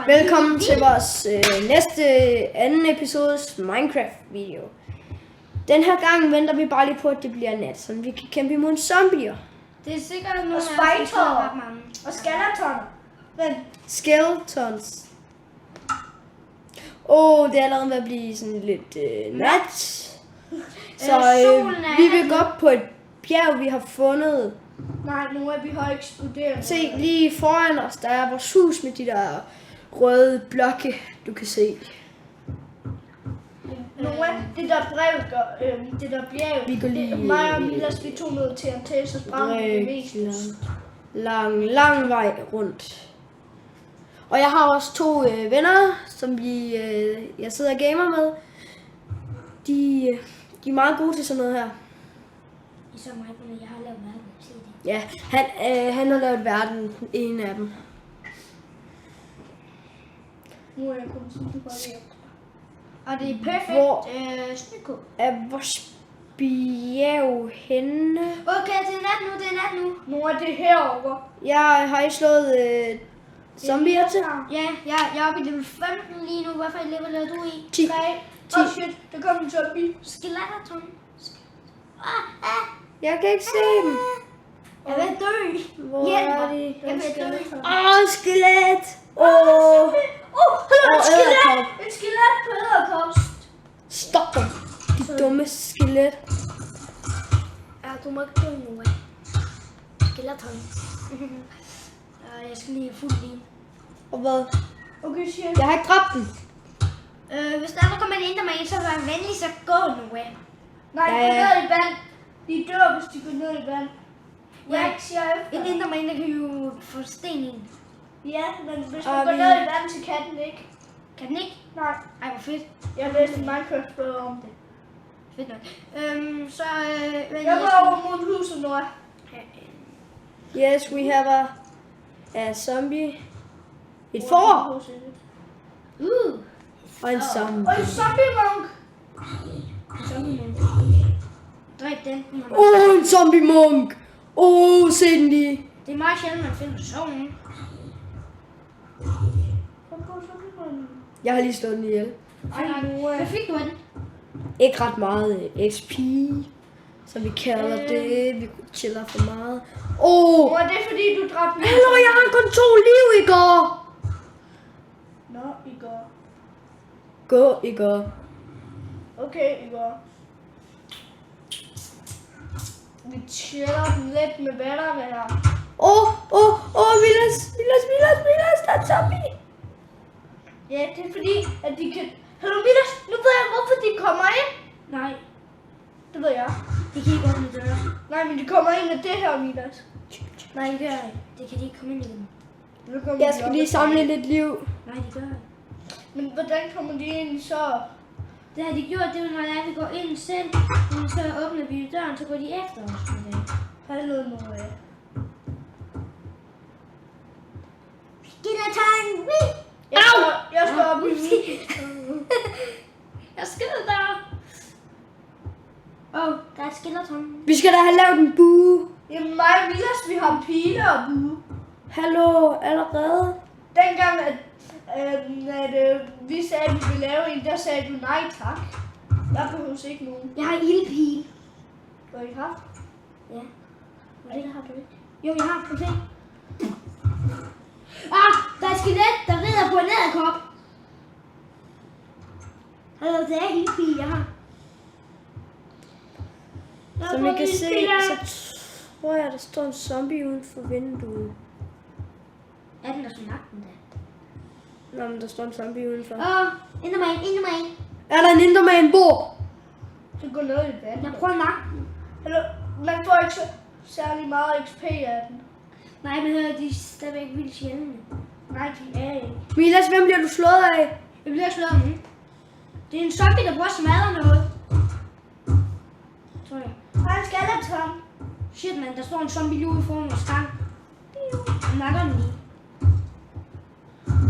Velkommen til vores næste anden episodes Minecraft video. Den her gang venter vi bare lige på, at det bliver nat, så vi kan kæmpe imod zombier. Det er sikkert nogle og spiketoner og skeletons. Skeletons. Det er allerede ved at blive sådan lidt nat. Så vi vil gå op på et bjerg, vi har fundet. Nej, nu er vi har eksploderet. Se lige foran os, der er vores hus med de der røde blokke, du kan se. Det der brev, det der bjerg, vi går lige mig og Milas, vi tog noget TNT, så sprang det mest. Lang vej rundt. Og jeg har også 2 venner, som jeg sidder og gamer med. De er meget gode til sådan noget her. Især mig, når jeg har lavet verden. Se det. Ja, han har lavet verden, en af dem. Nu er jeg kommet sådan lidt godt. Og det er perfekt. Hvor snykå. er vores bjerg henne? Okay, det er nat nu, Nu er det herovre. Har I slået zombier til? Ja, jeg er oppe i level 15 lige nu. Hvad for et level er du i? 10. 3. Oh shit, der kom en zombie. Skeleton. Jeg kan ikke se dem. Jeg vil dø. Hvor er de? Jeg vil dø. Skelet! Et skelet på edderkop. Stop dem, de dumme skelet. Ja, du må ikke dø nu, Skeleton. Jeg skal lige have fuld liv. Og hvad? Okay, shit. Jeg har ikke dræbt den. Hvis der kommer en enderman, så vær venlig, så gå nu, Nej, de går ned i vand. De dør, hvis de går ned i vand. Ja, Jeg siger efter. en enderman, der kan jo få sten i. Ja, men hvis man går ned i vand, så kan den ikke. Kan den ikke? Nej. Ej, hvor fedt. Jeg læste en Minecraft-bog om det. Fedt nok. Jeg går over mod huset nu. Yes, we have a zombie. Et får. Og en zombie. Og en zombie monk. Dræb den. En zombie monk. Se den lige. Det er meget sjældent, man finder sådan. Jeg har lige slået den ihjel. Hvad fik du af den? Ikke ret meget XP, som vi kalder det. Vi chiller for meget. Og det er fordi, du dræbte mig. Hallo, jeg har kun 2 liv i går. Nå, i går. Gå i går. Okay, i går. Vi chiller lidt med vennerne her. Vilas, der er zombie. Ja, det er fordi, at de kan... Hallo, Milas, nu ved jeg, hvorfor de kommer ind. Nej, Det ved jeg. de kan ikke åbne døre. Nej, men de kommer ind af det her, Milas. Nej, det gør jeg ikke. Det kan de ikke komme ind i den. Jeg skal lige samle lidt liv. Nej, det gør jeg ikke. Men hvordan kommer de ind så? Det har de gjort, det er, når vi går ind selv, så åbner vi døren, så går de efter os. Hallo, nu Skeleton! Jeg skal op i Jeg skyder der! Der er et skeleton. Vi skal da have lavet en bue. Jamen mig og Milas, vi har pile og bue. Hallo, allerede? Dengang, at vi sagde, at vi ville lave en, der sagde du nej tak. Jeg behøver ikke nogen. Jeg har ildpil. Du har ikke haft? Ja. Nej, det har du ikke. Jo, jeg har. Prøv at se. Der er et skelet, der rider på en edderkop. Det er ildpil, jeg har. Som I kan se, så tror jeg, der står en zombie uden for vinduet. Er den der så lagt den der? Nå, men der står en zombie udenfor. Enderman. Er der en enderman bor? Så gå ned i vandet. Jeg prøver at nakke den. Hallo, man får ikke så særlig meget XP af den. Nej, men de er stadigvæk vildt sjældne. Nej, de er ikke. Milas, hvem bliver du slået af? Jeg bliver slået om den. Det er en zombie, der prøver at smadre noget. Tror jeg. Der er en skeleton. Shit, man, der står en zombie lige ude foran vores gang. Jeg nakker den lige.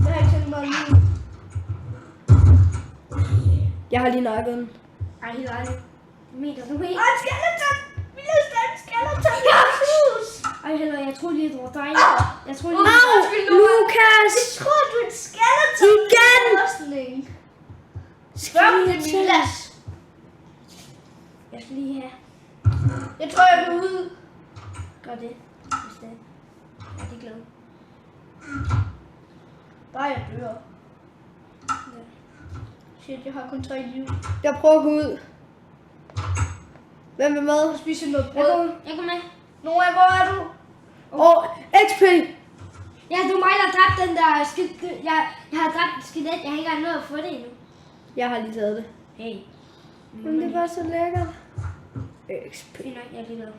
Jeg har ikke tænkt mig lige. Jeg har lige nakket den. Ej, helt ærligt. Meter, du helt. Der er en skeleton. Milas, der er en skeleton. Ej, heller, jeg tror lige, det var dig. Jeg tror lige, Lukas! Jeg tror, du er en skeleton. Spørg det, Milas. Jeg skal lige have. Jeg tror, jeg vil ud. Gør det. Hvis det. Ja, det er glad. Bare jeg dør. Ja. Shit, jeg har kun 3 liv. Jeg prøver at gå ud. Hvem er med? Jeg spiser noget brød. Jeg kommer med. Noah, hvor er du? Og XP. Ja, det var mig, der dræbte den der skidt. Jeg har dræbt et skelet. Jeg har ikke engang nået at få det endnu. Jeg har lige taget det. Hey. Men det var så lækkert. XP. Fint nok, jeg er ligeglad.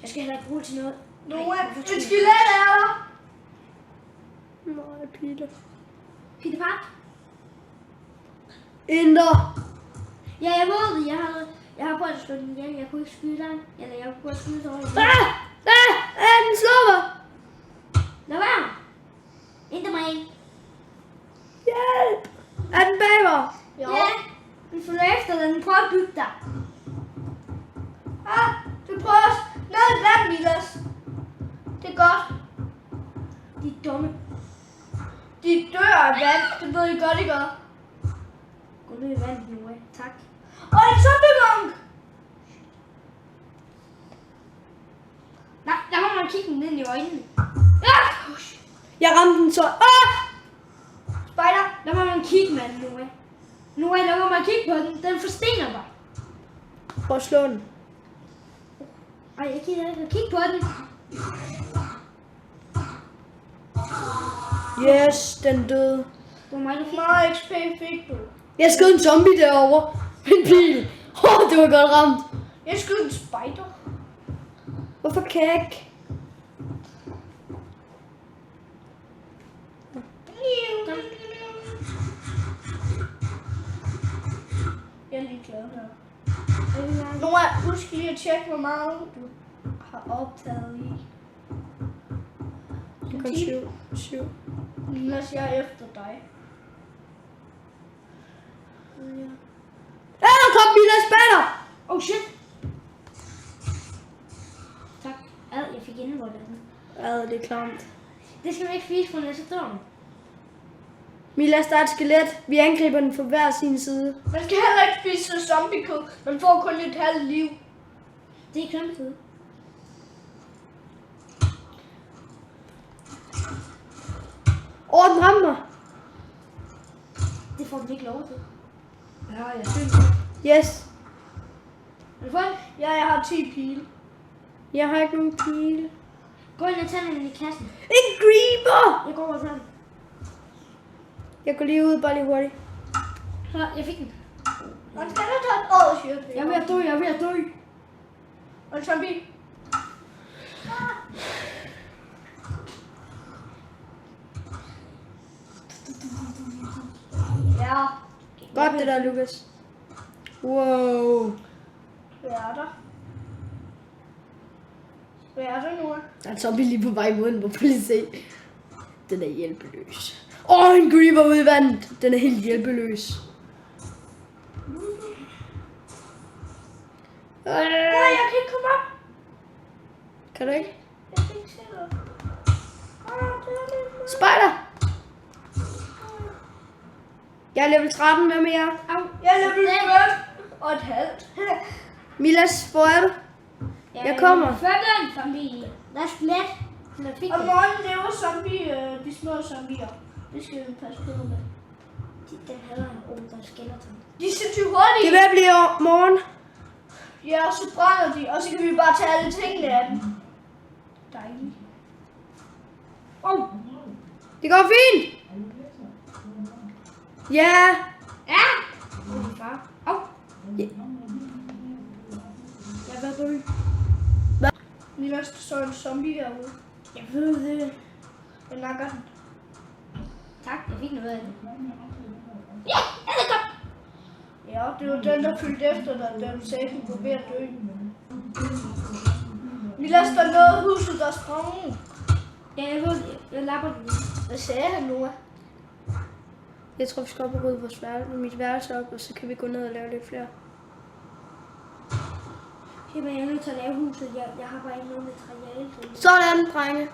Jeg skal heller ikke bruge det til noget. Noah, et skelet er der. Nej, Peter. Peter Park? Inder. Ja, jeg ved det. Jeg har prøvet at slå den ihjel. Jeg kunne ikke skyde den. Eller jeg kunne skyde den over. Den slår mig. Lad være. Ikke mig. Hjælp. Er den bag mig? Ja. Vi følger efter den. Prøv at bygge dig. Du prøver også. Noget vand, Milas. Det er godt. De er dumme. De dør af vand. Det ved I godt, I gør. Gå ned i vandet nu, tak. Og en zombie-monk. Nej, der må man kigge den ind i øjnene. Jeg ramte den så. Spider. Der må man kigge med den nu, Nu der må man kigge på den. Den forstener mig. Prøv at slå den. Ej, jeg gider ikke at kigge på den. Yes, den døde. Det var mig, der fik. Meget XP fik du. Jeg skød en zombie derovre. Med en pil. Det var godt ramt. Jeg skød en spider. Hvorfor kan jeg ikke? Jeg er lige glad her. Noah, husk lige at tjekke, hvor meget du har optaget i. Kun 7. Lad os jeg er efter dig. Der kom Milas batter! Oh shit. Tak. Jeg fik indvoldt af den. Det er klamt. Det skal vi ikke spise på næste dør. Milas, der er et skelet. Vi angriber den fra hver sin side. Man skal heller ikke spise zombiekød. Man får kun et halvt liv. Det er kønfød. Den rammer mig. Det får den ikke lov til. Ja, jeg synes. Yes. Er du fået? Ja, jeg har 10 pile. Jeg har ikke nogen pile. Gå ind og tag den i kassen. En creeper! Jeg går over og tager den. Jeg går lige ud, bare lige hurtigt. Så, jeg fik den. Man skal da tage et årsjøb. Jeg er ved at dø. Og en zombie. Ja. Godt det der, Lukas. Wow. Hvad er der? Hvad er der nu? Der er en zombie lige på vej mod den. Hvor lige se. Den er hjælpeløs. En creeper ude i vandet. Den er helt hjælpeløs. Nej, jeg kan ikke komme op. Kan du ikke? Jeg kan ikke se noget. Spider! Jeg er level 13, hvad med jer? Jeg er level 5 og et halvt. Milas, hvor er du? Jeg kommer. Før den, zombie. Der er skelet. Jeg fik Og den. morgen lever zombie, de små zombier. Det skal vi passe på med. Den hader en der er skeleton. De er sindssygt Det hurtige. vil blive morgen. Ja, og så brænder de, og så kan vi bare tage alle tingene af dem. Dejligt. Det går fint. Ja. Ja! Det er min far. Ja. Jeg vil dø. Milas, der står en zombie derude. Jeg ved det. Jeg nakker den. Tak, jeg fik noget af det. Ja, det var den, der fyldte efter dig, da du sagde, at du var ved at dø. Milas, der er noget huset, der er sprunget. Ja, jeg ved det. Jeg lapper det. Hvad sagde han nu? Jeg tror, vi skal op og rydde mit værelse op, og så kan vi gå ned og lave lidt flere. Jeg er nødt til at lave huset. Jeg har bare ikke noget materiale. Sådan, drenge.